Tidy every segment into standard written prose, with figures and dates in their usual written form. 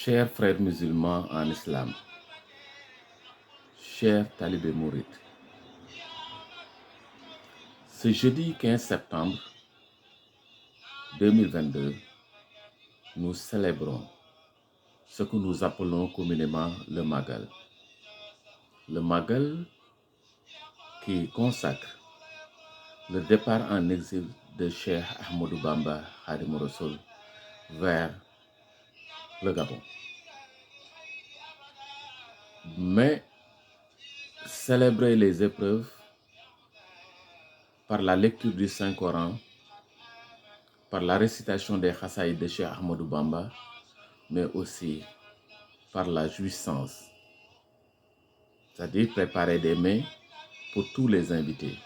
Chers frères musulmans en islam, chers talibés mourides, ce jeudi 15 septembre 2022, nous célébrons ce que nous appelons communément le Magal. Le Magal qui consacre le départ en exil de Cheikh Ahmadou Bamba Khadimou Rassoul vers le Gabon. Mais célébrer les épreuves par la lecture du Saint-Coran, par la récitation des Khassaïd de Cheikh Ahmadou Bamba, mais aussi par la jouissance, c'est-à-dire préparer des mets pour tous les invités,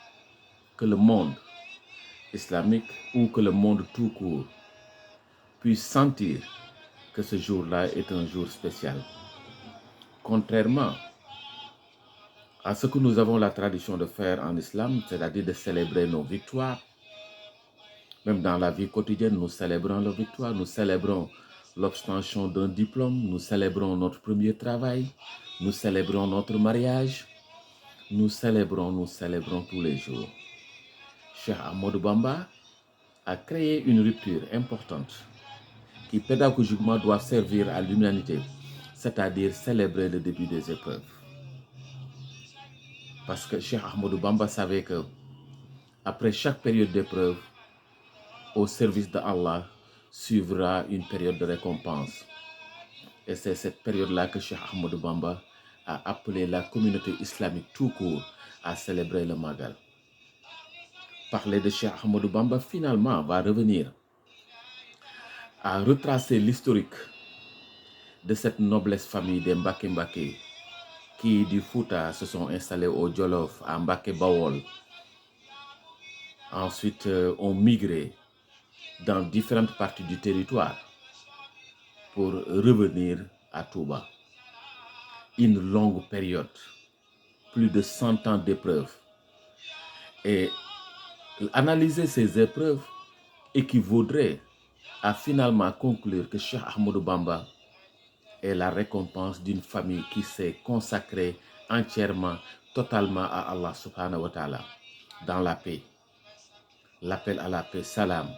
que le monde islamique ou que le monde tout court puisse sentir que ce jour-là est un jour spécial. Contrairement à ce que nous avons la tradition de faire en islam, c'est-à-dire de célébrer nos victoires, même dans la vie quotidienne, nous célébrons nos victoires, nous célébrons l'obtention d'un diplôme, nous célébrons notre premier travail, nous célébrons notre mariage, nous célébrons tous les jours. Cheikh Ahmadou Bamba a créé une rupture importante qui pédagogiquement doit servir à l'humanité, c'est-à-dire célébrer le début des épreuves. Parce que Cheikh Ahmadou Bamba savait que après chaque période d'épreuve, au service de Allah, suivra une période de récompense. Et c'est cette période-là que Cheikh Ahmadou Bamba a appelé la communauté islamique tout court à célébrer le Magal. Parler de Cheikh Ahmadou Bamba, finalement, va revenir à retracer l'historique de cette noblesse famille des Mbaké Mbaké qui, du Fouta, se sont installés au Djolof, à Mbaké Bawol. Ensuite, ont migré dans différentes parties du territoire pour revenir à Touba. Une longue période, plus de 100 ans d'épreuves. Et analyser ces épreuves équivaudrait à finalement conclure que Cheikh Ahmadou Bamba est la récompense d'une famille qui s'est consacrée entièrement, totalement à Allah subhanahu wa ta'ala, dans la paix. L'appel à la paix, salam.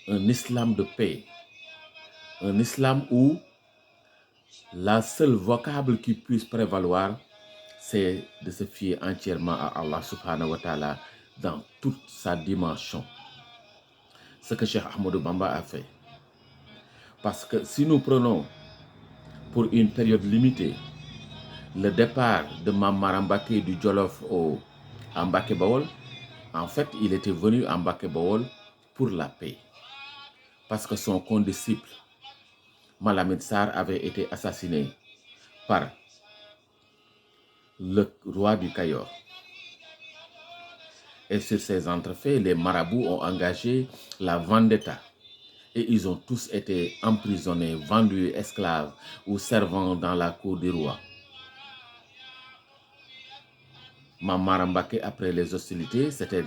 Un islam de paix. Un islam où la seule vocable qui puisse prévaloir, c'est de se fier entièrement à Allah subhanahu wa ta'ala dans toute sa dimension. Ce que Cheikh Ahmadou Bamba a fait. Parce que si nous prenons pour une période limitée le départ de Mame Mbaké du Djolof à Mbaké Bawol, en fait, il était venu à Mbaké Bawol pour la paix. Parce que son condisciple, Malamine Sarr, avait été assassiné par le roi du Cayor. Et sur ces entrefaits, les marabouts ont engagé la vendetta. Et ils ont tous été emprisonnés, vendus esclaves ou servants dans la cour du roi. Mame Mbaké, après les hostilités, s'était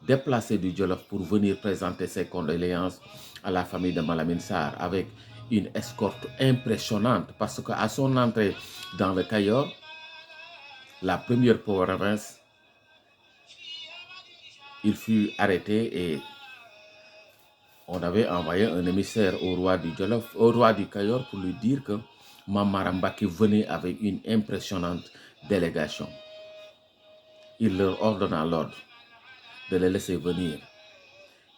déplacé du Djolof pour venir présenter ses condoléances à la famille de Malamine Sarr avec une escorte impressionnante parce qu'à son entrée dans le Cayor, la première province, il fut arrêté et on avait envoyé un émissaire au roi du Djolof, au roi du Cayor, pour lui dire que Mame Mbaké venait avec une impressionnante délégation. Il leur ordonna l'ordre de les laisser venir.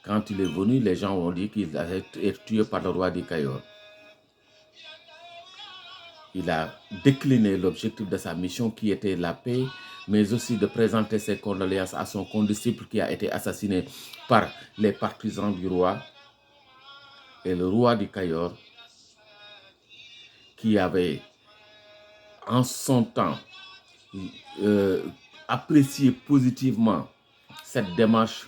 Quand il est venu, les gens ont dit qu'il allait être tué par le roi du Cayor. Il a décliné l'objectif de sa mission qui était la paix, mais aussi de présenter ses condoléances à son condisciple qui a été assassiné par les partisans du roi. Et le roi du Cayor, qui avait en son temps apprécié positivement cette démarche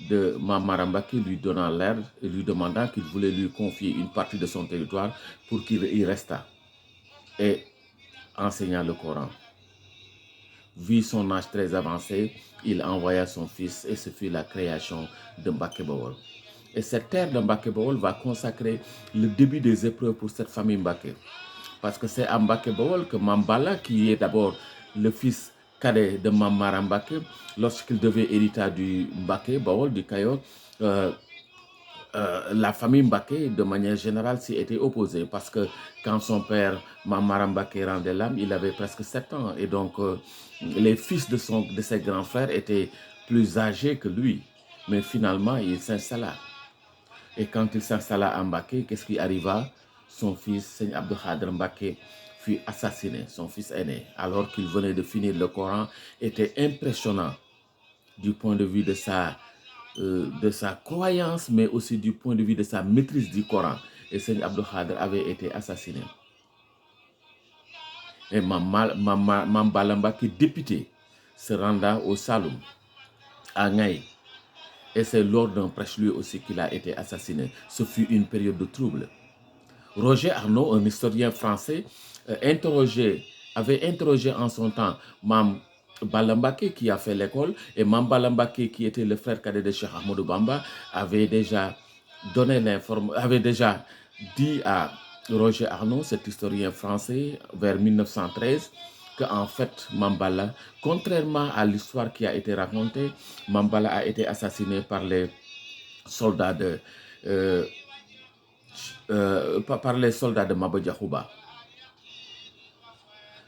de Mame Mbaké, lui donnant l'ordre et lui demandant qu'il voulait lui confier une partie de son territoire pour qu'il y restât et enseignant le Coran. Vu son âge très avancé, il envoya son fils et ce fut la création de Mbaké Bawol. Et cette terre de Mbaké Bawol va consacrer le début des épreuves pour cette famille Mbaké. Parce que c'est à Mbaké Bawol que Mambala, qui est d'abord le fils cadet de Mamara Mbaké, lorsqu'il devait hériter du Mbaké Bawol, du Kayor, euh, la famille Mbaké, de manière générale, s'y était opposée. Parce que quand son père, Mamara Mbaké, rendait l'âme, il avait presque 7 ans. Et donc, les fils de ses grands frères étaient plus âgés que lui. Mais finalement, il s'installa. Et quand il s'installa à Mbaké, qu'est-ce qui arriva? Son fils, Seigneur Abdou Khadr Mbaké, fut assassiné, son fils aîné, alors qu'il venait de finir le Coran, était impressionnant du point de vue de sa croyance, mais aussi du point de vue de sa maîtrise du Coran. Et Seigneur Abdou Khadr avait été assassiné. Et Mambala Mbaké, député, se renda au Saloum, à Ngaï. Et c'est lors d'un prêche lui aussi qu'il a été assassiné. Ce fut une période de trouble. Roger Arnaud, un historien français, avait interrogé en son temps Mam Balambake qui a fait l'école, et Mam Balambake qui était le frère cadet de Cheikh Ahmadou Bamba avait déjà dit à Roger Arnaud, cet historien français, vers 1913, qu'en fait, Mambala, contrairement à l'histoire qui a été racontée, Mambala a été assassiné par les soldats de Maba Diakhouba.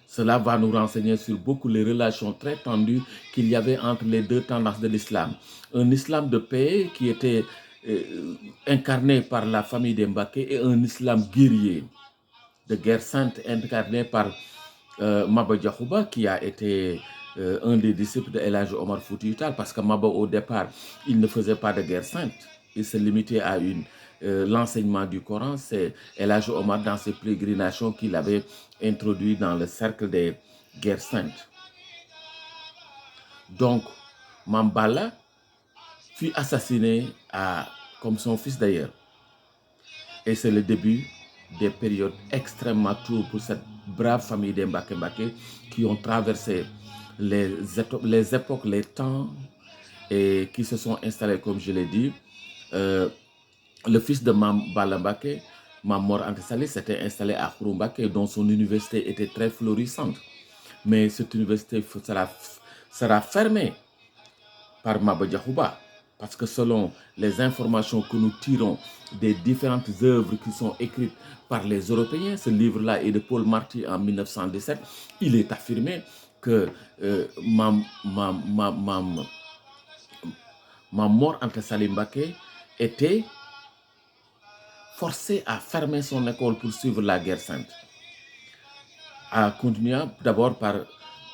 Cela va nous renseigner sur beaucoup les relations très tendues qu'il y avait entre les deux tendances de l'islam. Un islam de paix qui était incarné par la famille d'Mbaké, et un islam guerrier de guerre sainte incarné par Maba Diakhouba, qui a été un des disciples de El Hadji Omar Foutiyou Tall, parce que Maba, au départ, il ne faisait pas de guerre sainte. Il se limitait à l'enseignement du Coran. C'est El Hadji Omar, dans ses pérégrinations, qu'il avait introduit dans le cercle des guerres saintes. Donc, Mambala fut assassiné comme son fils d'ailleurs. Et c'est le début des périodes extrêmement troubles pour cette brave famille d'Mbaké Mbaké qui ont traversé les époques, les temps, et qui se sont installés, comme je l'ai dit. Le fils de Mambala Mbaké, Mamor Anta Sali, s'était installé à Khouroumbake, dont son université était très florissante. Mais cette université sera fermée par Maba Diakhouba. Parce que selon les informations que nous tirons des différentes œuvres qui sont écrites par les Européens, ce livre-là est de Paul Marty en 1917, il est affirmé que Mamor Anta Sali Mbaké était forcé à fermer son école pour suivre la guerre sainte. En continuant d'abord par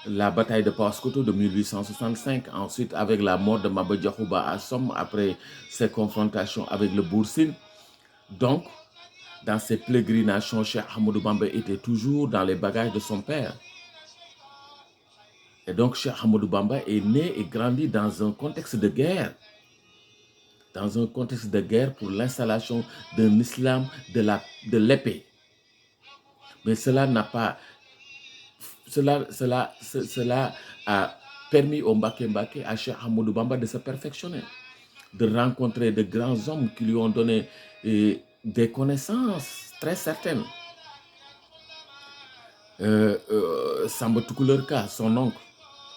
la bataille de Paoskoto de 1865, ensuite avec la mort de Maba Diakhouba à Somme, après ses confrontations avec le Boursine. Donc, dans ses pérégrinations, Cheikh Ahmadou Bamba était toujours dans les bagages de son père. Et donc, Cheikh Ahmadou Bamba est né et grandi dans un contexte de guerre. Dans un contexte de guerre pour l'installation d'un islam de l'épée. Mais cela n'a pas... Cela a permis au Mbaké Mbaké, à Cheikh Ahmadou Bamba, de se perfectionner, de rencontrer de grands hommes qui lui ont donné des connaissances très certaines. Samba Toukouleur-Ka, son oncle,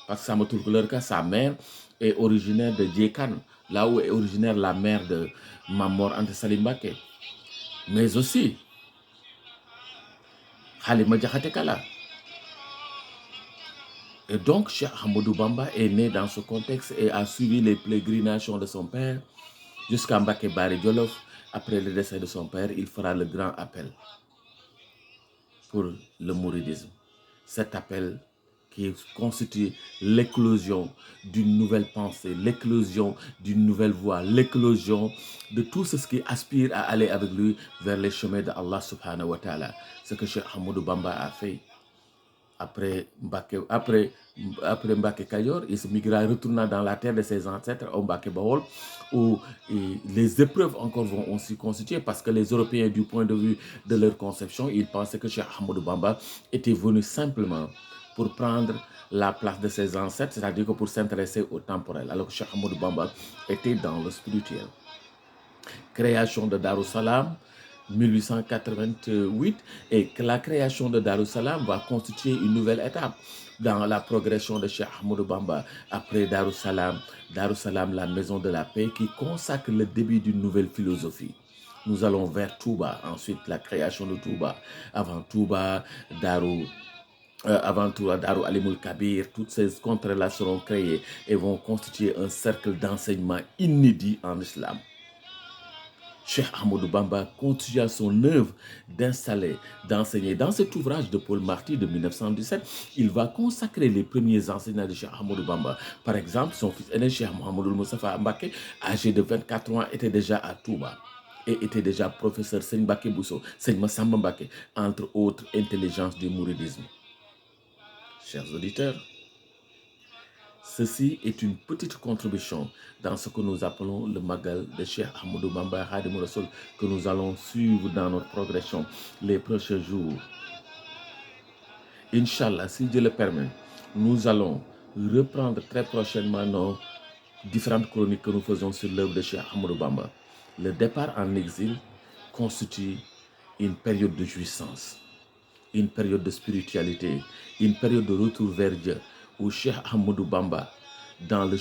parce que Samba Toukouleur-Ka, sa mère, est originaire de Djekan, là où est originaire la mère de Mamor Anta Sali Mbaké. Mais aussi, Halima Diakhaté Kala. Et donc, Cheikh Ahmadou Bamba est né dans ce contexte et a suivi les pérégrinations de son père jusqu'à Mbaké Bari Djolof. Après le décès de son père, il fera le grand appel pour le mouridisme. Cet appel qui constitue l'éclosion d'une nouvelle pensée, l'éclosion d'une nouvelle voie, l'éclosion de tout ce qui aspire à aller avec lui vers les chemins de Allah subhanahu wa ta'ala. Ce que Cheikh Ahmadou Bamba a fait. Après Mbaké Kayor, il se migra retournant dans la terre de ses ancêtres, au Mbaké Bawol, où les épreuves encore vont aussi constituer, parce que les Européens, du point de vue de leur conception, ils pensaient que Cheikh Ahmadou Bamba était venu simplement pour prendre la place de ses ancêtres, c'est-à-dire que pour s'intéresser au temporel, alors que Cheikh Ahmadou Bamba était dans le spirituel. Création de Darussalam, 1888, et que la création de Darussalam va constituer une nouvelle étape dans la progression de Cheikh Ahmadou Bamba. Après Darussalam, Darussalam, la maison de la paix, qui consacre le début d'une nouvelle philosophie. Nous allons vers Touba, ensuite la création de Touba. Avant Touba, Darou Alimul Kabir, toutes ces contrées-là seront créées et vont constituer un cercle d'enseignement inédit en islam. Cheikh Ahmadou Bamba continua son œuvre d'installer, d'enseigner. Dans cet ouvrage de Paul Marty de 1917, il va consacrer les premiers enseignants de Cheikh Ahmadou Bamba. Par exemple, son fils aîné, Cheikh Mohamedoul Moustapha Mbacké, âgé de 24 ans, était déjà à Touba et était déjà professeur Seigne Mbacké Bousso, Seigne Massamba Mbacké, entre autres intelligences du mouridisme. Chers auditeurs, ceci est une petite contribution dans ce que nous appelons le Magal de Cheikh Ahmadou Bamba Khadimou Rassoul, que nous allons suivre dans notre progression les prochains jours. Inch'Allah, si Dieu le permet, nous allons reprendre très prochainement nos différentes chroniques que nous faisons sur l'œuvre de Cheikh Ahmadou Bamba. Le départ en exil constitue une période de jouissance, une période de spiritualité, une période de retour vers Dieu, où Cheikh Ahmadou Bamba, dans le